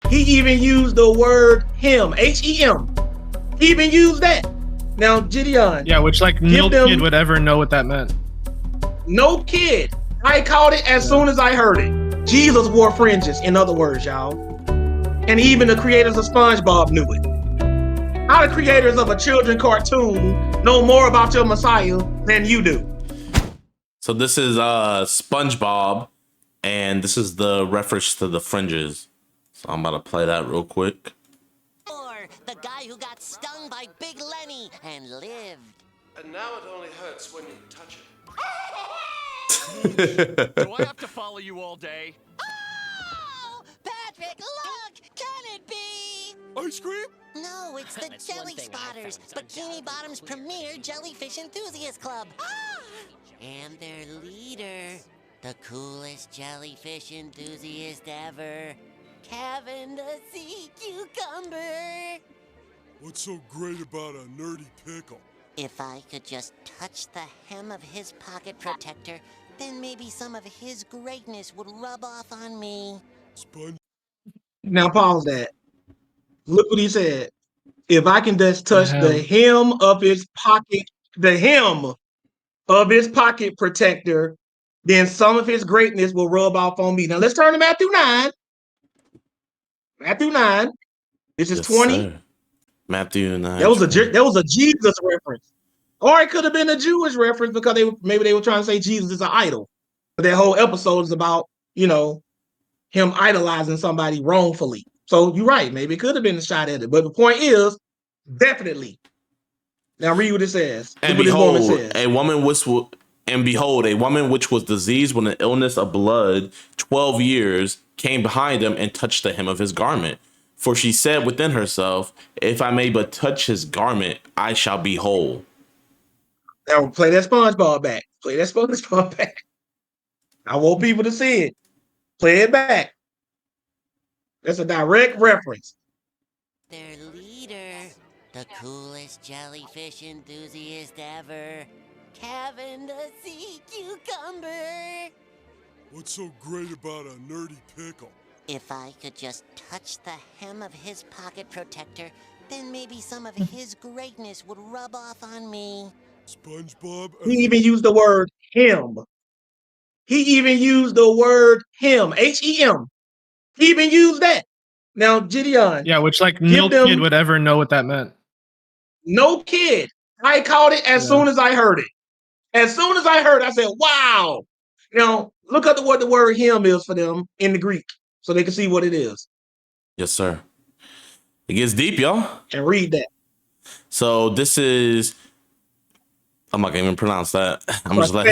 He even used the word him, H-E-M. He even used that. Now, JiDion. Yeah, which like no kid would ever know what that meant. No kid. I caught it as soon as I heard it. Jesus wore fringes, in other words, y'all. And even the creators of SpongeBob knew it. How the creators of a children's cartoon know more about your Messiah than you do? So this is SpongeBob, and this is the reference to the fringes. So I'm about to play that real quick. Or the guy who got stung by Big Lenny and lived. And now it only hurts when you touch it. Do I have to follow you all day? Oh! Patrick, look! Can it be? Ice cream? No, it's the Jelly Spotters, Bikini Bottom's premier jellyfish enthusiast club. And their leader, the coolest jellyfish enthusiast ever, Kevin the Sea Cucumber. What's so great about a nerdy pickle? If I could just touch the hem of his pocket protector, then maybe some of his greatness would rub off on me. Sponge. Now pause that. Look what he said. If I can just touch the hem of his pocket, the hem of his pocket protector, then some of his greatness will rub off on me. Now let's turn to Matthew 9. Matthew 9. This is 20. Sir. Matthew 9. That was a Jesus reference. Or it could have been a Jewish reference because maybe they were trying to say Jesus is an idol. But that whole episode is about, him idolizing somebody wrongfully. So you're right. Maybe it could have been a shot at it. But the point is, definitely. Now read what it says. And what behold, this woman says. a woman which was diseased with an illness of blood 12 years came behind him and touched the hem of his garment. For she said within herself, if I may but touch his garment, I shall be whole. Now play that SpongeBob back. Play that SpongeBob back. I want people to see it. Play it back. That's a direct reference. Their leader, the coolest jellyfish enthusiast ever, Kevin the Sea Cucumber. What's so great about a nerdy pickle? If I could just touch the hem of his pocket protector, then maybe some of his greatness would rub off on me. SpongeBob. He even used the word him. He even used the word him, H-E-M. He even used that. Now, JiDion. Yeah, which like no kid would ever know what that meant. No kid. I caught it as soon as I heard it. As soon as I heard it, I said, wow. Look at what the word him is for them in the Greek so they can see what it is. Yes, sir. It gets deep, y'all. And read that. So this is... I'm not going to even pronounce that. I'm just like...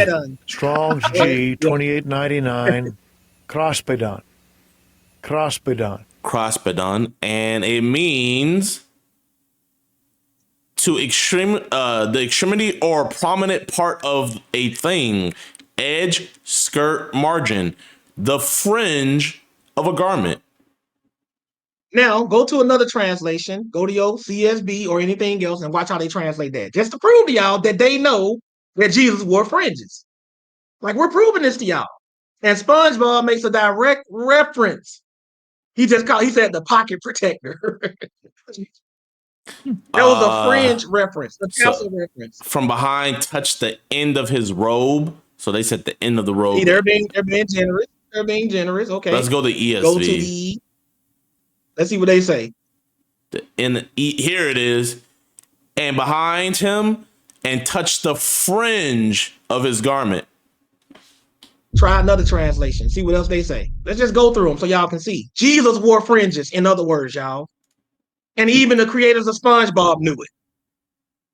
Strong's G, 2899. Crospedon. Crospedon. And it means to the extremity or prominent part of a thing. Edge, skirt, margin. The fringe of a garment. Now, go to another translation. Go to your CSB or anything else and watch how they translate that. Just to prove to y'all that they know that Jesus wore fringes. Like, we're proving this to y'all. And SpongeBob makes a direct reference. He said the pocket protector. That was a fringe reference, a tassel reference. From behind, touched the end of his robe. So they said the end of the robe. See, they're being generous. They're being generous. Okay. Let's go to ESV. Go to the... Let's see what they say. Here it is. And behind him, and touched the fringe of his garment. Try another translation. See what else they say. Let's just go through them so y'all can see. Jesus wore fringes, in other words, y'all. And even the creators of SpongeBob knew it.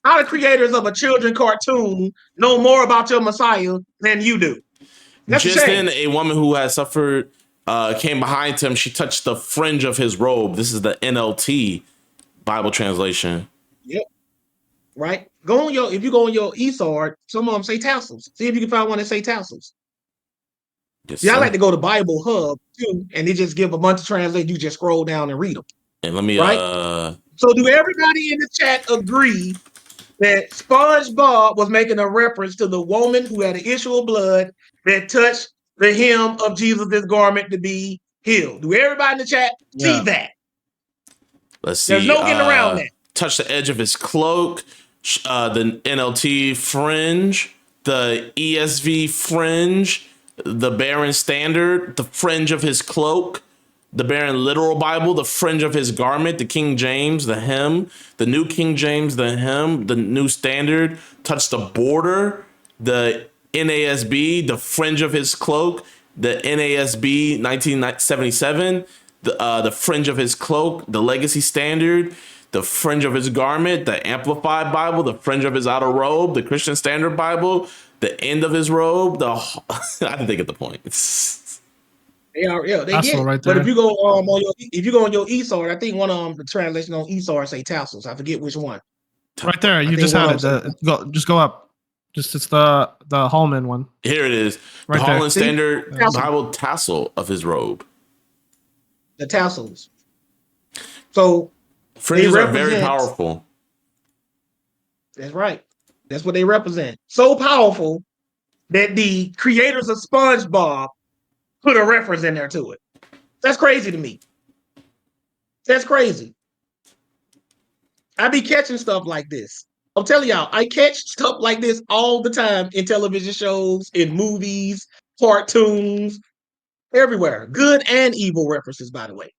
How the creators of a children's cartoon know more about your Messiah than you do? That's just then, a woman who had suffered came behind him. She touched the fringe of his robe. This is the NLT Bible translation. Yep. Right. If you go on your eSword, some of them say tassels. See if you can find one that say tassels. Yes, I like to go to Bible Hub too, and they just give a bunch of translations. You just scroll down and read them. And let me So do everybody in the chat agree that SpongeBob was making a reference to the woman who had an issue of blood that touched the hem of Jesus' garment to be healed. Do everybody in the chat see that? Let's see. There's no getting around that. Touch the edge of his cloak, the NLT fringe, the ESV fringe, the Barron Standard, the fringe of his cloak, the Barron Literal Bible, the fringe of his garment, the King James, the hem, the New King James, the hem, the New Standard, touch the border, the NASB, the fringe of his cloak, the NASB 1977, the fringe of his cloak, the Legacy Standard, the fringe of his garment, the Amplified Bible, the fringe of his outer robe, the Christian Standard Bible, the end of his robe. I think they get the point. They are, yeah, they That's get it. right But there. if you go on your eSword, I think one of the translation on eSword say tassels. I forget which one. Right there. You just had it. Just go up. Just it's the Hallman one. Here it is. Right the there. Holland Standard Tassel. Bible tassel of his robe. The tassels. So Fringes are very powerful. That's right. That's what they represent. So powerful that the creators of SpongeBob put a reference in there to it. That's crazy to me. That's crazy. I be catching stuff like this. I'm telling y'all, I catch stuff like this all the time in television shows, in movies, cartoons, everywhere. Good and evil references, by the way.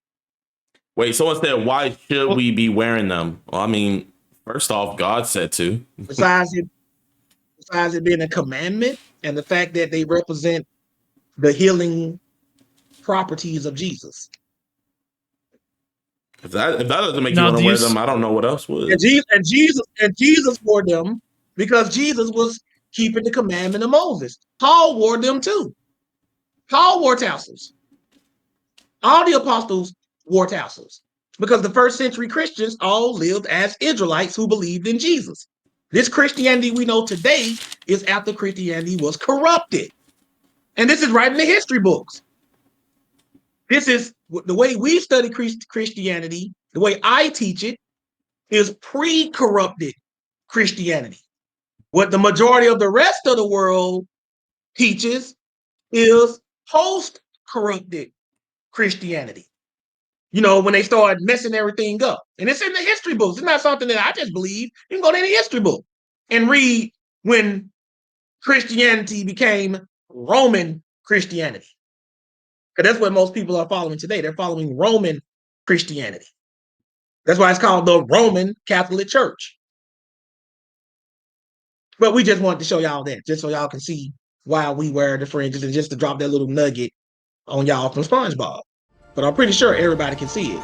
Wait, someone said, why should we be wearing them? Well, I mean, first off, God said to. Besides it being a commandment and the fact that they represent the healing properties of Jesus. If that doesn't make you want to wear them, I don't know what else would. And Jesus wore them because Jesus was keeping the commandment of Moses. Paul wore them too. Paul wore tassels. All the apostles wore tassels because the first century Christians all lived as Israelites who believed in Jesus. This Christianity we know today is after Christianity was corrupted. And this is right in the history books. This is the way we study Christianity, the way I teach it is pre-corrupted Christianity. What the majority of the rest of the world teaches is post-corrupted Christianity. You know, when they start messing everything up. And it's in the history books. It's not something that I just believe. You can go to any history book and read when Christianity became Roman Christianity. Because that's what most people are following today. They're following Roman Christianity. That's why it's called the Roman Catholic Church. But we just wanted to show y'all that, just so y'all can see why we wear the fringes and just to drop that little nugget on y'all from SpongeBob. But I'm pretty sure everybody can see it.